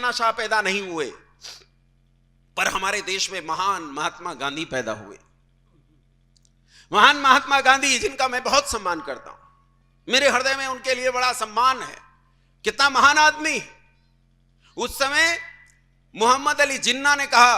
तानाशाह पैदा नहीं हुए, पर हमारे देश में महान महात्मा गांधी पैदा हुए। महान महात्मा गांधी, जिनका मैं बहुत सम्मान करता हूं, मेरे हृदय में उनके लिए बड़ा सम्मान है। कितना महान आदमी। उस समय मोहम्मद अली जिन्ना ने कहा,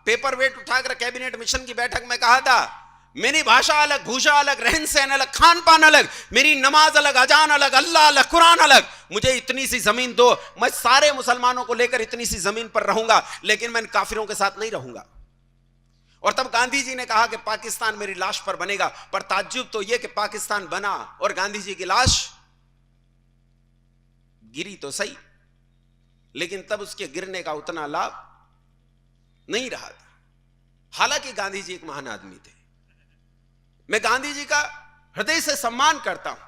पेपर वेट उठाकर कैबिनेट मिशन की बैठक में कहा था, मेरी भाषा अलग, भूषा अलग, रहन सहन अलग, खान पान अलग, मेरी नमाज अलग, अजान अलग, अल्लाह अलग, कुरान अलग, मुझे इतनी सी जमीन दो, मैं सारे मुसलमानों को लेकर इतनी सी जमीन पर रहूंगा, लेकिन मैं काफिरों के साथ नहीं रहूंगा। और तब गांधी जी ने कहा कि पाकिस्तान मेरी लाश पर बनेगा। पर ताज्जुब तो यह कि पाकिस्तान बना और गांधी जी की लाश गिरी तो सही, लेकिन तब उसके गिरने का उतना लाभ नहीं रहा था। हालांकि गांधी जी एक महान आदमी थे, मैं गांधी जी का हृदय से सम्मान करता हूं,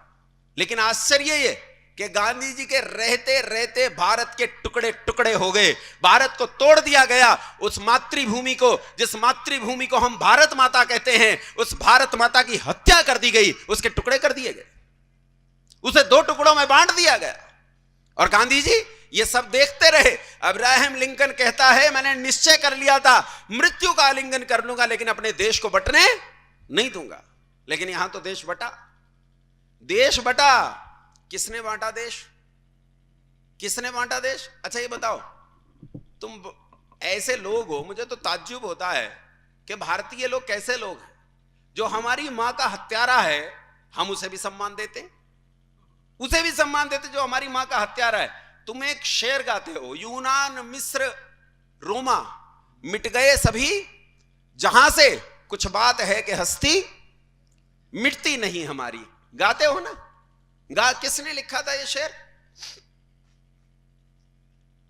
लेकिन आश्चर्य यह कि गांधी जी के रहते रहते भारत के टुकड़े टुकड़े हो गए, भारत को तोड़ दिया गया। उस मातृभूमि को, जिस मातृभूमि को हम भारत माता कहते हैं, उस भारत माता की हत्या कर दी गई, उसके टुकड़े कर दिए गए, उसे दो टुकड़ों में बांट दिया गया। और गांधी जी ये सब देखते रहे। अब्राहम लिंकन कहता है, मैंने निश्चय कर लिया था मृत्यु का आलिंगन कर लूंगा, लेकिन अपने देश को बंटने नहीं दूंगा। लेकिन यहां तो देश बटा, देश बटा। किसने बांटा देश? किसने बांटा देश? अच्छा ये बताओ, तुम ऐसे लोग हो, मुझे तो ताज्जुब होता है कि भारतीय लोग कैसे लोग हैं, जो हमारी मां का हत्यारा है हम उसे भी सम्मान देते, उसे भी सम्मान देते जो हमारी मां का हत्यारा है। तुम एक शेर गाते हो, यूनान मिस्र रोमा मिट गए सभी जहां से, कुछ बात है कि हस्ती मिटती नहीं हमारी। गाते हो ना? किसने लिखा था ये शेर?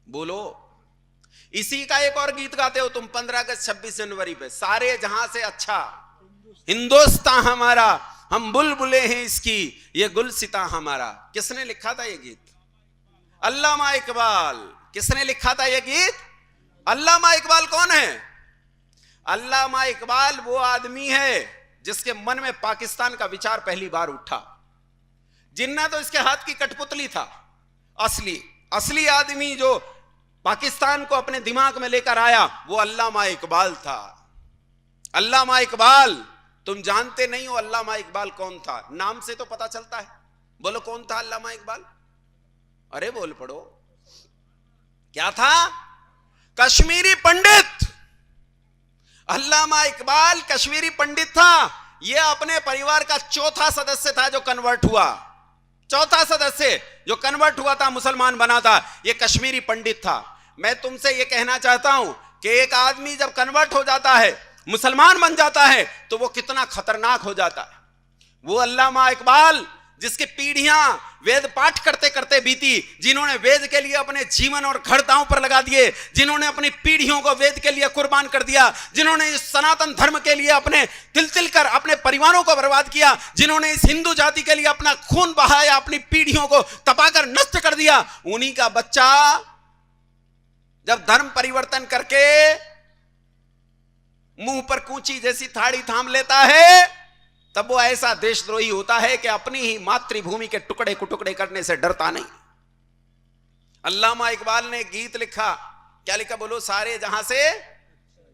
बोलो। इसी का एक और गीत गाते हो तुम 15 अगस्त 26 जनवरी पे, सारे जहां से अच्छा हिंदुस्तान हमारा, हम बुलबुले हैं इसकी, ये गुलसिता हमारा। किसने लिखा था ये गीत? अल्लामा इकबाल। किसने लिखा था ये गीत? अल्लामा इकबाल। कौन है अल्लामा इकबाल? वो आदमी है जिसके मन में पाकिस्तान का विचार पहली बार उठा। जिन्ना तो इसके हाथ की कठपुतली था, असली आदमी जो पाकिस्तान को अपने दिमाग में लेकर आया वो अल्लामा इकबाल था। अल्लामा इकबाल, तुम जानते नहीं हो अल्लामा इकबाल कौन था? नाम से तो पता चलता है। बोलो कौन था अल्लामा इकबाल? अरे बोल पड़ो, क्या था? कश्मीरी पंडित। अल्लामा इकबाल कश्मीरी पंडित था। यह अपने परिवार का चौथा सदस्य था जो कन्वर्ट हुआ, चौथा सदस्य जो कन्वर्ट हुआ था, मुसलमान बना था, यह कश्मीरी पंडित था। मैं तुमसे यह कहना चाहता हूं कि एक आदमी जब कन्वर्ट हो जाता है, मुसलमान बन जाता है, तो वो कितना खतरनाक हो जाता है। वो अल्लामा इकबाल जिसकी पीढ़ियां वेद पाठ करते करते बीती, जिन्होंने वेद के लिए अपने जीवन और घर दांव पर लगा दिए, जिन्होंने अपनी पीढ़ियों को वेद के लिए कुर्बान कर दिया, जिन्होंने इस सनातन धर्म के लिए अपने तिल कर अपने परिवारों को बर्बाद किया, जिन्होंने इस हिंदू जाति के लिए अपना खून बहाया, अपनी पीढ़ियों को तपाकर नष्ट कर दिया, उन्हीं का बच्चा जब धर्म परिवर्तन करके मुंह पर कूंची जैसी थाड़ी थाम लेता है, तब वो ऐसा देशद्रोही होता है कि अपनी ही मातृभूमि के टुकड़े कुटुकड़े करने से डरता नहीं। अल्लामा इकबाल ने गीत लिखा, क्या लिखा बोलो? सारे जहां से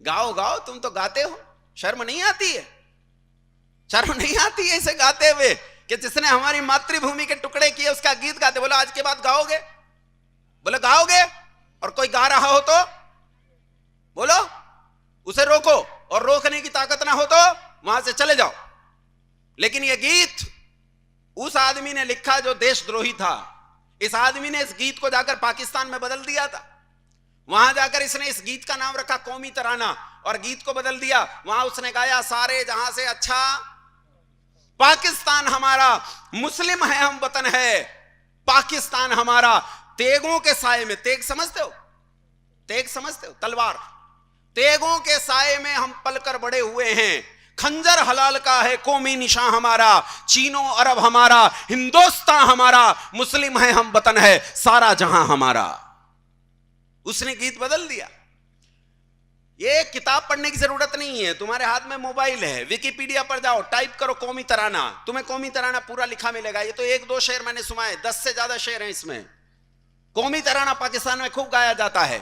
गाओ गाओ। तुम तो गाते हो, शर्म नहीं आती है? शर्म नहीं आती है इसे गाते हुए कि जिसने हमारी मातृभूमि के टुकड़े किए उसका गीत गाते? बोलो आज के बाद गाओगे? बोलो गाओगे? और कोई गा रहा हो तो बोलो, उसे रोको, और रोकने की ताकत ना हो तो वहां से चले जाओ। लेकिन यह गीत उस आदमी ने लिखा जो देशद्रोही था। इस आदमी ने इस गीत को जाकर पाकिस्तान में बदल दिया था। वहां जाकर इसने इस गीत का नाम रखा कौमी तराना, और गीत को बदल दिया। वहां उसने गाया, सारे जहां से अच्छा पाकिस्तान हमारा, मुस्लिम है हम वतन है पाकिस्तान हमारा। तेगों के साए में, तेग समझते हो? तेग समझते हो? तलवार। तेगों के साए में हम पलकर बड़े हुए हैं। खंजर हलाल का है कौमी निशान हमारा, चीनो अरब हमारा, हिंदुस्तान हमारा, मुस्लिम है हम वतन है सारा जहां हमारा। उसने गीत बदल दिया। ये किताब पढ़ने की जरूरत नहीं है, तुम्हारे हाथ में मोबाइल है, विकिपीडिया पर जाओ, टाइप करो कौमी तराना, तुम्हें कौमी तराना पूरा लिखा मिलेगा। ये तो एक दो शेर मैंने सुनाए, 10 से ज्यादा शेर हैं इसमें। कौमी तराना पाकिस्तान में खूब गाया जाता है।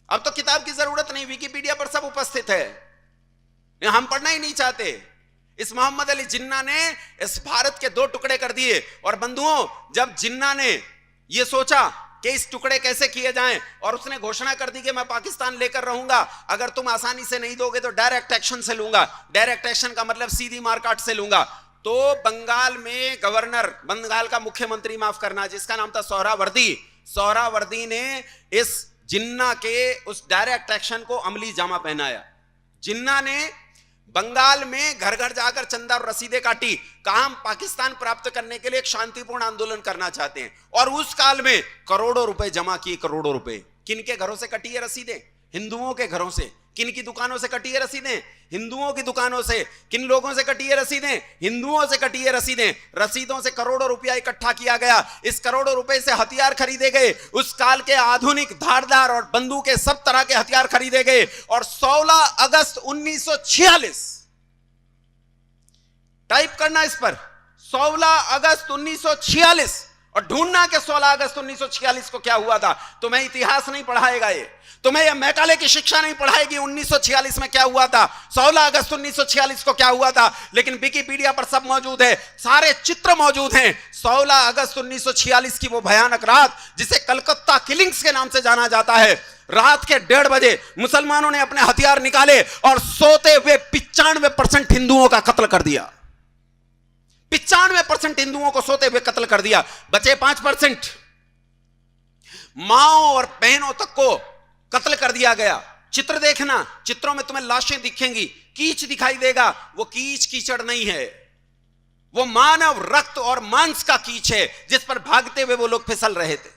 अब तो किताब की जरूरत नहीं, विकिपीडिया पर सब उपस्थित है, हम पढ़ना ही नहीं चाहते। इस मोहम्मद अली जिन्ना ने इस भारत के दो टुकड़े कर दिए। और बंधुओं, जब जिन्ना ने यह सोचा कि इस टुकड़े कैसे किए जाएं, और उसने घोषणा कर दी कि मैं पाकिस्तान लेकर रहूंगा, अगर तुम आसानी से नहीं दोगे तो डायरेक्ट एक्शन से लूंगा। डायरेक्ट एक्शन का मतलब सीधी मारकाट से लूंगा। तो बंगाल में गवर्नर, बंगाल का मुख्यमंत्री माफ करना, जिसका नाम था सोहरावर्दी ने इस जिन्ना के उस डायरेक्ट एक्शन को अमली जामा पहनाया। जिन्ना ने बंगाल में घर घर जाकर चंदा और रसीदें काटी, कहा हम पाकिस्तान प्राप्त करने के लिए एक शांतिपूर्ण आंदोलन करना चाहते हैं। और उस काल में करोड़ों रुपए जमा किए, करोड़ों रुपए। किन के घरों से कटी है रसीदें? हिंदुओं के घरों से। किन की दुकानों से कटी है रसीदें? हिंदुओं की दुकानों से। किन लोगों से कटी है रसीदें? हिंदुओं से कटी है रसीदें। रसीदों से करोड़ों रुपया इकट्ठा किया गया। इस करोड़ों रुपए से हथियार खरीदे गए, उस काल के आधुनिक धारदार और बंदूकें, सब तरह के हथियार खरीदे गए। और 16 अगस्त 1946, टाइप करना इस पर, 16 अगस्त 1946, और ढूंढना कि 16 अगस्त 1946 को क्या हुआ था। तुम्हें इतिहास नहीं पढ़ाएगा ये, तुम्हें यह मैकाले की शिक्षा नहीं पढ़ाएगी 1946 में क्या हुआ था, 16 अगस्त 1946 को क्या हुआ था। लेकिन विकिपीडिया पर सब मौजूद है, सारे चित्र मौजूद हैं। 16 अगस्त 1946 की वो भयानक रात, जिसे कलकत्ता किलिंग्स के नाम से जाना जाता है, रात के 1:30 बजे मुसलमानों ने अपने हथियार निकाले और सोते हुए 95% हिंदुओं का कत्ल कर दिया। 95% हिंदुओं को सोते हुए कत्ल कर दिया। बचे 5%, माओ और बहनों तक को कत्ल कर दिया गया। चित्र देखना, चित्रों में तुम्हें लाशें दिखेंगी, कीच दिखाई देगा। वो कीच कीचड़ नहीं है, वो मानव रक्त और मांस का कीच है, जिस पर भागते हुए वो लोग फिसल रहे थे।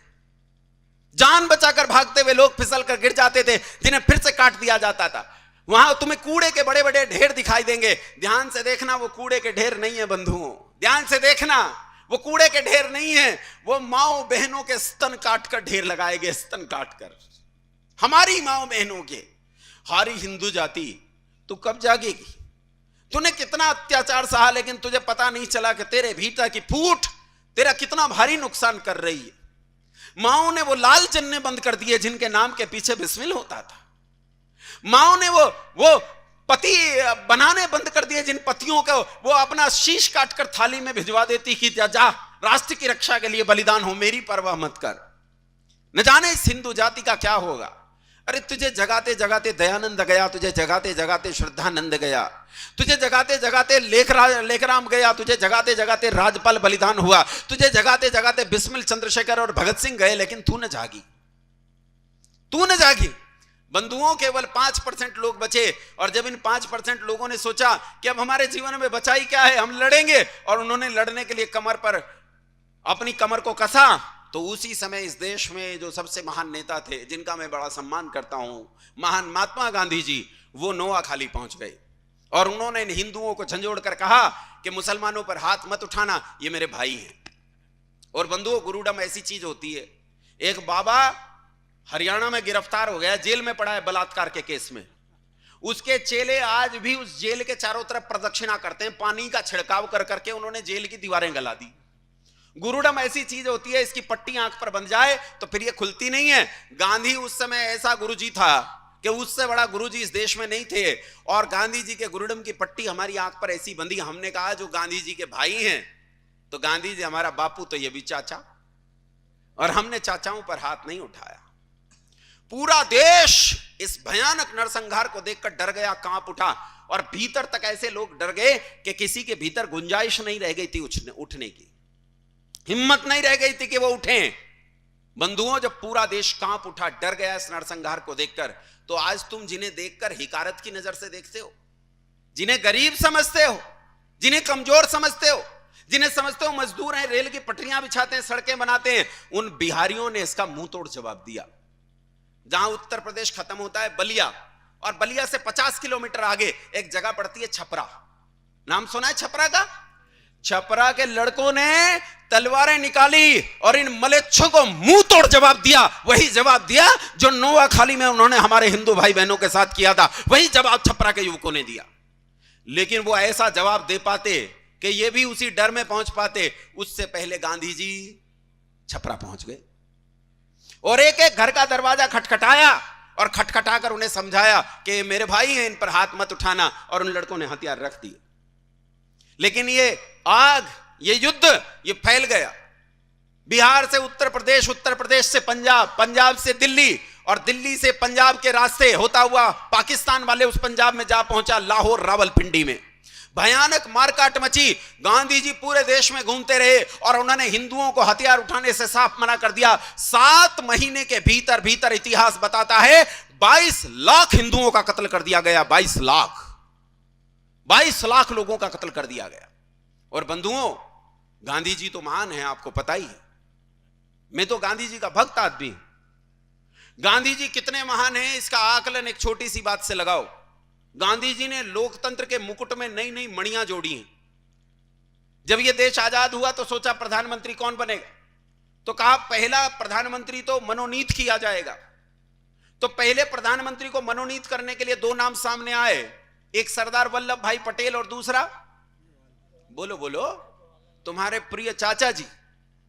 जान बचाकर भागते हुए लोग फिसल कर गिर जाते थे, जिन्हें फिर से काट दिया जाता था। वहां तुम्हें कूड़े के बड़े बड़े ढेर दिखाई देंगे। ध्यान से देखना, वो कूड़े के ढेर नहीं है बंधुओं, ध्यान से देखना, वो कूड़े के ढेर नहीं है, वो माओ बहनों के स्तन काटकर ढेर लगाए गए, स्तन काटकर। हमारी माओ बहनों के। हारी हिंदू जाति, तू कब जागेगी? तूने कितना अत्याचार सहा, लेकिन तुझे पता नहीं चला कि तेरे भीतर की फूट तेरा कितना भारी नुकसान कर रही है। माओ ने वो लाल जन्ने बंद कर दिए जिनके नाम के पीछे बिस्मिल होता था। माओ ने वो पति बनाने बंद कर दिए जिन पतियों को वो अपना शीश काटकर थाली में भिजवा देती कि जा राष्ट्र की रक्षा के लिए बलिदान हो, मेरी परवाह मत कर। न जाने इस हिंदू जाति का क्या होगा। अरे तुझे जगाते जगाते दयानंद गया, तुझे जगाते जगाते श्रद्धानंद गया, तुझे जगाते जगाते लेखराम गया, तुझे जगाते जगाते राजपाल बलिदान हुआ, तुझे जगाते जगाते बिस्मिल चंद्रशेखर और भगत सिंह गए, लेकिन तू न जागी, तू न जागी। बंधुओं, केवल 5% लोग बचे। और जब इन 5% लोगों ने सोचा कि अब हमारे जीवन में बचाई क्या है, हम लड़ेंगे, और उन्होंने लड़ने के लिए कमर पर अपनी कमर को कसा, तो उसी समय इस देश में जो सबसे महान नेता थे, जिनका मैं बड़ा सम्मान करता हूं, महान महात्मा गांधी जी, वो नोआखाली पहुंच गए। और उन्होंने इन हिंदुओं को झंझोड़ कर कहा कि मुसलमानों पर हाथ मत उठाना, ये मेरे भाई हैं। और बंधुओं, गुरुडम ऐसी चीज होती है। एक बाबा हरियाणा में गिरफ्तार हो गया, जेल में पड़ा है बलात्कार के केस में। उसके चेले आज भी उस जेल के चारों तरफ प्रदक्षिणा करते हैं, पानी का छिड़काव कर करके उन्होंने जेल की दीवारें गला दी। गुरुडम ऐसी चीज होती है, इसकी पट्टी आंख पर बंध जाए तो फिर ये खुलती नहीं है। गांधी उस समय ऐसा गुरुजी था कि उससे बड़ा गुरुजी इस देश में नहीं थे। और गांधी जी के गुरुडम की पट्टी हमारी आंख पर ऐसी बंधी, हमने कहा जो गांधी जी के भाई हैं, तो गांधी जी हमारा बापू, तो ये भी चाचा, और हमने चाचाओं पर हाथ नहीं उठाया। पूरा देश इस भयानक नरसंहार को देखकर डर गया, कांप उठा, और भीतर तक ऐसे लोग डर गए कि किसी के भीतर गुंजाइश नहीं रह गई थी उठने की, हिम्मत नहीं रह गई थी कि वो उठें। बंधुओं, जब पूरा देश कांप उठा, डर गया इस नरसंहार को देखकर, तो आज तुम जिन्हें देखकर हिकारत की नजर से देखते हो, जिन्हें गरीब समझते हो, जिन्हें कमजोर समझते हो, जिन्हें समझते हो मजदूर हैं, रेल की पटरियां बिछाते हैं, सड़कें बनाते हैं, उन बिहारियों ने इसका मुंह तोड़ जवाब दिया। जहां उत्तर प्रदेश खत्म होता है बलिया, और बलिया से 50 किलोमीटर आगे एक जगह पड़ती है छपरा। नाम सुना है छपरा का? छपरा के लड़कों ने तलवारें निकाली और इन मलेच्छों को मुंह तोड़ जवाब दिया। वही जवाब दिया जो नोआखाली में उन्होंने हमारे हिंदू भाई बहनों के साथ किया था, वही जवाब छपरा के युवकों ने दिया। लेकिन वो ऐसा जवाब दे पाते कि ये भी उसी डर में पहुंच पाते, उससे पहले गांधी जी छपरा पहुंच गए। और एक एक घर का दरवाजा खटखटाया और खटखटाकर उन्हें समझाया कि ये मेरे भाई हैं, इन पर हाथ मत उठाना, और उन लड़कों ने हथियार रख दिए। लेकिन ये आग, ये युद्ध, ये फैल गया बिहार से उत्तर प्रदेश, उत्तर प्रदेश से पंजाब, पंजाब से दिल्ली, और दिल्ली से पंजाब के रास्ते होता हुआ पाकिस्तान वाले उस पंजाब में जा पहुंचा, लाहौर रावलपिंडी में। भयानक मारकाट मची। गांधी जी पूरे देश में घूमते रहे और उन्होंने हिंदुओं को हथियार उठाने से साफ मना कर दिया। 7 महीने के भीतर भीतर इतिहास बताता है 22 लाख हिंदुओं का कत्ल कर दिया गया। 22 लाख लोगों का कत्ल कर दिया गया। और बंधुओं, गांधी जी तो महान है, आपको पता ही है। मैं तो गांधी जी का भक्त आदमी हूं। गांधी जी कितने महान हैं इसका आकलन एक छोटी सी बात से लगाओ। गांधी जी ने लोकतंत्र के मुकुट में नई नई मणियां जोड़ी हैं। जब यह देश आजाद हुआ तो सोचा प्रधानमंत्री कौन बनेगा, तो कहा पहला प्रधानमंत्री तो मनोनीत किया जाएगा। तो पहले प्रधानमंत्री को मनोनीत करने के लिए 2 नाम सामने आए, एक सरदार वल्लभ भाई पटेल और दूसरा, बोलो बोलो, तुम्हारे प्रिय चाचा जी,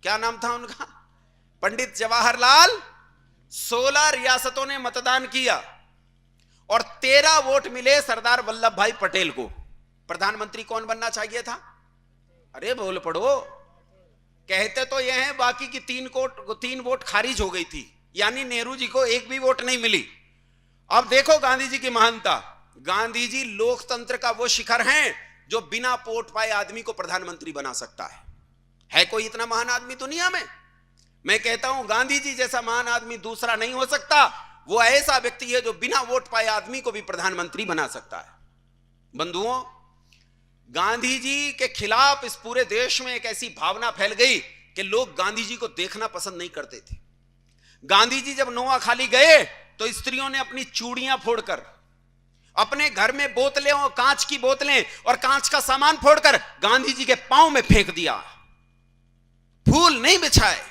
क्या नाम था उनका, पंडित जवाहरलाल। 16 रियासतों ने मतदान किया और 13 वोट मिले सरदार वल्लभ भाई पटेल को। प्रधानमंत्री कौन बनना चाहिए था? अरे बोल पड़ो, कहते तो यह है बाकी की 3 वोट खारिज हो गई थी, यानी नेहरू जी को एक भी वोट नहीं मिली। अब देखो गांधी जी की महानता। गांधी जी लोकतंत्र का वो शिखर हैं जो बिना वोट पाए आदमी को प्रधानमंत्री बना सकता है कोई इतना महान आदमी दुनिया में? मैं कहता हूं गांधी जी जैसा महान आदमी दूसरा नहीं हो सकता। वो ऐसा व्यक्ति है जो बिना वोट पाए आदमी को भी प्रधानमंत्री बना सकता है। बंधुओं, गांधी जी के खिलाफ इस पूरे देश में एक ऐसी भावना फैल गई कि लोग गांधी जी को देखना पसंद नहीं करते थे। गांधी जी जब नोआखाली गए तो स्त्रियों ने अपनी चूड़ियां फोड़कर, अपने घर में बोतलें और कांच की बोतलें और कांच का सामान फोड़कर गांधी जी के पांव में फेंक दिया। फूल नहीं बिछाए,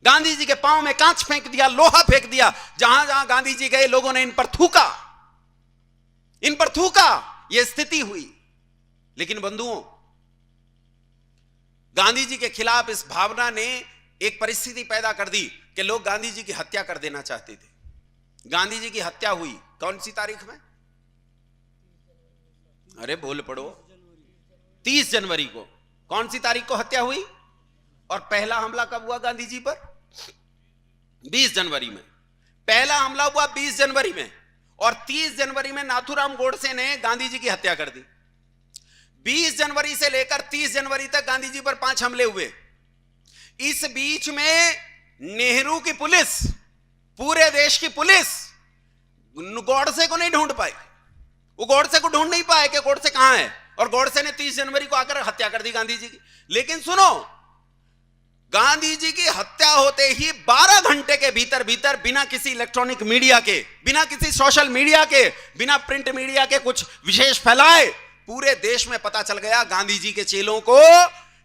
गांधी जी के पांव में कांच फेंक दिया, लोहा फेंक दिया। जहां जहां गांधी जी गए लोगों ने इन पर थूका। यह स्थिति हुई। लेकिन बंधुओं, गांधी जी के खिलाफ इस भावना ने एक परिस्थिति पैदा कर दी कि लोग गांधी जी की हत्या कर देना चाहते थे। गांधी जी की हत्या हुई कौन सी तारीख में? अरे बोल पड़ो, 30 जनवरी को। कौन सी तारीख को हत्या हुई? और पहला हमला कब हुआ गांधी जी पर? 20 जनवरी में। पहला हमला हुआ 20 जनवरी में और 30 जनवरी में नाथूराम गोडसे ने गांधी जी की हत्या कर दी। 20 जनवरी से लेकर 30 जनवरी तक गांधी जी पर 5 हमले हुए। इस बीच में नेहरू की पुलिस, पूरे देश की पुलिस गोडसे को नहीं ढूंढ पाई। वो गोडसे को ढूंढ नहीं पाए कि गोडसे कहां है, और गोडसे ने 30 जनवरी को आकर हत्या कर दी गांधी जी की। लेकिन सुनो, गांधी जी की हत्या होते ही 12 घंटे के भीतर भीतर बिना किसी इलेक्ट्रॉनिक मीडिया के, बिना किसी सोशल मीडिया के, बिना प्रिंट मीडिया के कुछ विशेष फैलाए, पूरे देश में पता चल गया गांधी जी के चेलों को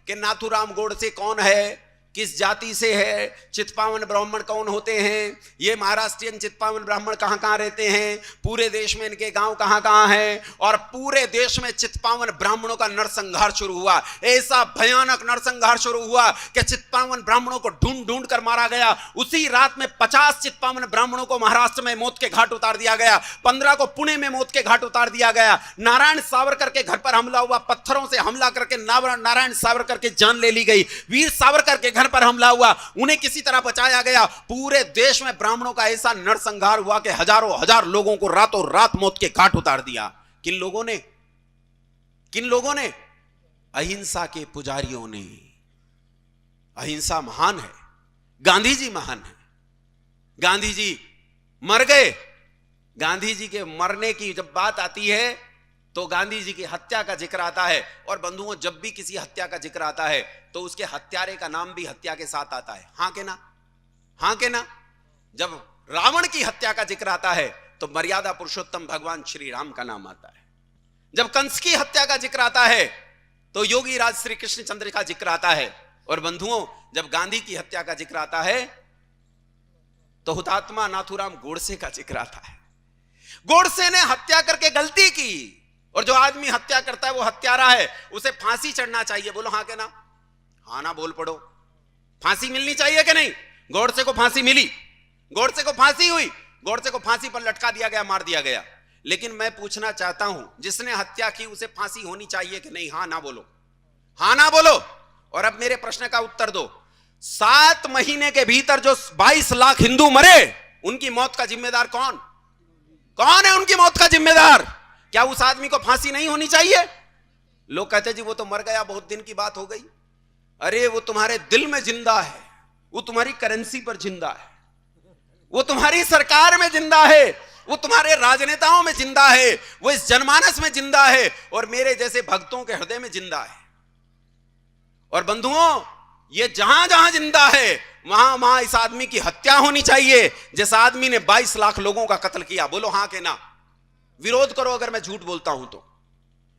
कि नाथूराम गोडसे कौन है, किस जाति से है, चित्पावन ब्राह्मण कौन होते हैं, ये महाराष्ट्रियन चित्पावन ब्राह्मण कहां कहां रहते हैं, पूरे देश में इनके गांव कहां कहां हैं। और पूरे देश में चित्पावन ब्राह्मणों का नरसंहार शुरू हुआ। ऐसा भयानक नरसंहार शुरू हुआ कि चित्पावन ब्राह्मणों को ढूंढ ढूंढ कर मारा गया। उसी रात में 50 चित्पावन ब्राह्मणों को महाराष्ट्र में मौत के घाट उतार दिया गया। 15 को पुणे में मौत के घाट उतार दिया गया। नारायण सावरकर के घर पर हमला हुआ, पत्थरों से हमला करके नारायण सावरकर की जान ले ली गई। वीर सावरकर के घर पर हमला हुआ, उन्हें किसी तरह बचाया गया। पूरे देश में ब्राह्मणों का ऐसा नरसंहार हुआ कि हजारों हजार लोगों को रातों रात मौत के घाट उतार दिया। किन लोगों ने? अहिंसा के पुजारियों ने। अहिंसा महान है, गांधी जी महान है। गांधी जी मर गए। गांधी जी के मरने की जब बात आती है तो गांधी जी की हत्या का जिक्र आता है। और बंधुओं, जब भी किसी हत्या का जिक्र आता है तो उसके हत्यारे का नाम भी हत्या के साथ आता है। हां के ना? हां के ना? जब रावण की हत्या का जिक्र आता है तो मर्यादा पुरुषोत्तम भगवान श्री राम का नाम आता है। जब कंस की हत्या का जिक्र आता है तो योगी राज श्री कृष्ण चंद्र का जिक्र आता है। और बंधुओं, जब गांधी की हत्या का जिक्र आता है तो हुतात्मा नाथूराम गोडसे का जिक्र आता है। गोडसे ने हत्या करके गलती की, और जो आदमी हत्या करता है वो हत्यारा है, उसे फांसी चढ़ना चाहिए। बोलो हां के ना? हां ना बोल पड़ो। फांसी मिलनी चाहिए कि नहीं? गोडसे को फांसी मिली, गोडसे को फांसी हुई, गोडसे को फांसी पर लटका दिया गया, मार दिया गया। लेकिन मैं पूछना चाहता हूं, जिसने हत्या की उसे फांसी होनी चाहिए कि नहीं? हां ना बोलो, हां ना बोलो। और अब मेरे प्रश्न का उत्तर दो। 7 महीने के भीतर जो 22 लाख हिंदू मरे, उनकी मौत का जिम्मेदार कौन? कौन है उनकी मौत का जिम्मेदार? क्या उस आदमी को फांसी नहीं होनी चाहिए? लोग कहते जी वो तो मर गया, बहुत दिन की बात हो गई। अरे वो तुम्हारे दिल में जिंदा है, वो तुम्हारी करेंसी पर जिंदा है, वो तुम्हारी सरकार में जिंदा है, वो तुम्हारे राजनेताओं में जिंदा है, वो इस जनमानस में जिंदा है और मेरे जैसे भक्तों के हृदय में जिंदा है। और बंधुओं, ये जहां जहां जिंदा है वहां वहां इस आदमी की हत्या होनी चाहिए, जिस आदमी ने 22 लाख लोगों का कत्ल किया। बोलो हां के ना? विरोध करो अगर मैं झूठ बोलता हूं तो,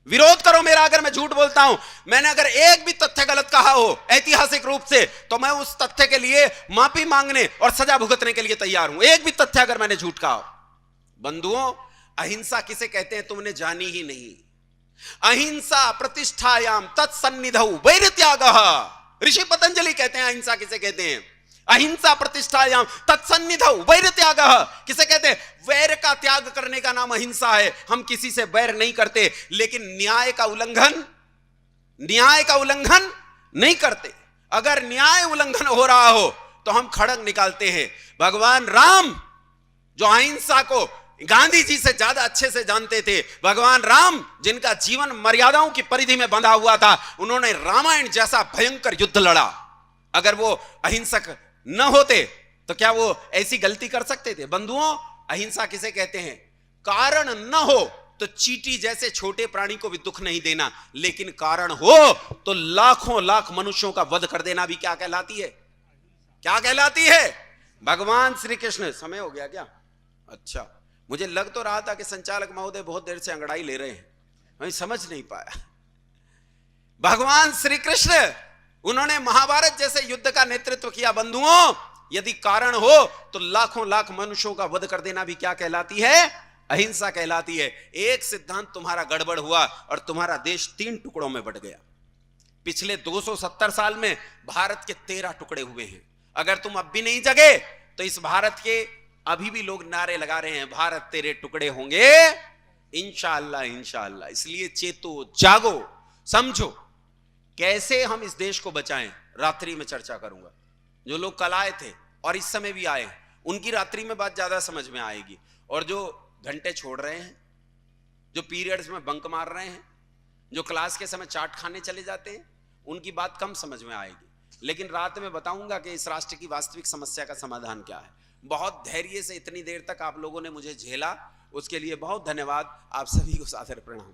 विरोध करो मेरा अगर मैं झूठ बोलता हूं। मैंने अगर एक भी तथ्य गलत कहा हो ऐतिहासिक रूप से, तो मैं उस तथ्य के लिए माफी मांगने और सजा भुगतने के लिए तैयार हूं। एक भी तथ्य अगर मैंने झूठ कहा हो। बंधुओं, अहिंसा किसे कहते हैं तुमने जानी ही नहीं। अहिंसा प्रतिष्ठायाम तत्सन्निधौ वैरत्यागः। ऋषि पतंजलि कहते हैं अहिंसा किसे कहते हैं। अहिंसा प्रतिष्ठायाम तत्सन्निधौ वैरत्यागः किसे कहते हैं? वैर का त्याग करने का नाम अहिंसा है। हम किसी से वैर नहीं करते, लेकिन न्याय का उल्लंघन नहीं करते। अगर न्याय उल्लंघन हो रहा हो तो हम खड़ग निकालते हैं। भगवान राम जो अहिंसा को गांधी जी से ज्यादा अच्छे से जानते थे, भगवान राम जिनका जीवन मर्यादाओं की परिधि में बंधा हुआ था, उन्होंने रामायण जैसा भयंकर युद्ध लड़ा। अगर वो अहिंसक न होते तो क्या वो ऐसी गलती कर सकते थे? बंधुओं, अहिंसा किसे कहते हैं? कारण न हो तो चींटी जैसे छोटे प्राणी को भी दुख नहीं देना, लेकिन कारण हो तो लाखों लाख मनुष्यों का वध कर देना भी क्या कहलाती है? क्या कहलाती है? भगवान श्री कृष्ण। समय हो गया क्या? अच्छा, मुझे लग तो रहा था कि संचालक महोदय बहुत देर से अंगड़ाई ले रहे हैं, मैं समझ नहीं पाया। भगवान श्री कृष्ण, उन्होंने महाभारत जैसे युद्ध का नेतृत्व किया। बंधुओं, यदि कारण हो तो लाखों लाख मनुष्यों का वध कर देना भी क्या कहलाती है? अहिंसा कहलाती है। एक सिद्धांत तुम्हारा गड़बड़ हुआ और तुम्हारा देश 3 टुकड़ों में बट गया। पिछले 270 साल में भारत के 13 टुकड़े हुए हैं। अगर तुम अब भी नहीं जगे तो इस भारत के अभी भी लोग नारे लगा रहे हैं, भारत तेरे टुकड़े होंगे इंशाअल्लाह इंशाअल्लाह। इसलिए चेतो, जागो, समझो कैसे हम इस देश को बचाएं। रात्रि में चर्चा करूंगा। जो लोग कल आए थे और इस समय भी आए, उनकी रात्रि में बात ज्यादा समझ में आएगी। और जो घंटे छोड़ रहे हैं, जो पीरियड्स में बंक मार रहे हैं, जो क्लास के समय चाट खाने चले जाते हैं, उनकी बात कम समझ में आएगी। लेकिन रात में बताऊंगा कि इस राष्ट्र की वास्तविक समस्या का समाधान क्या है। बहुत धैर्य से इतनी देर तक आप लोगों ने मुझे झेला, उसके लिए बहुत धन्यवाद। आप सभी को सादर प्रणाम।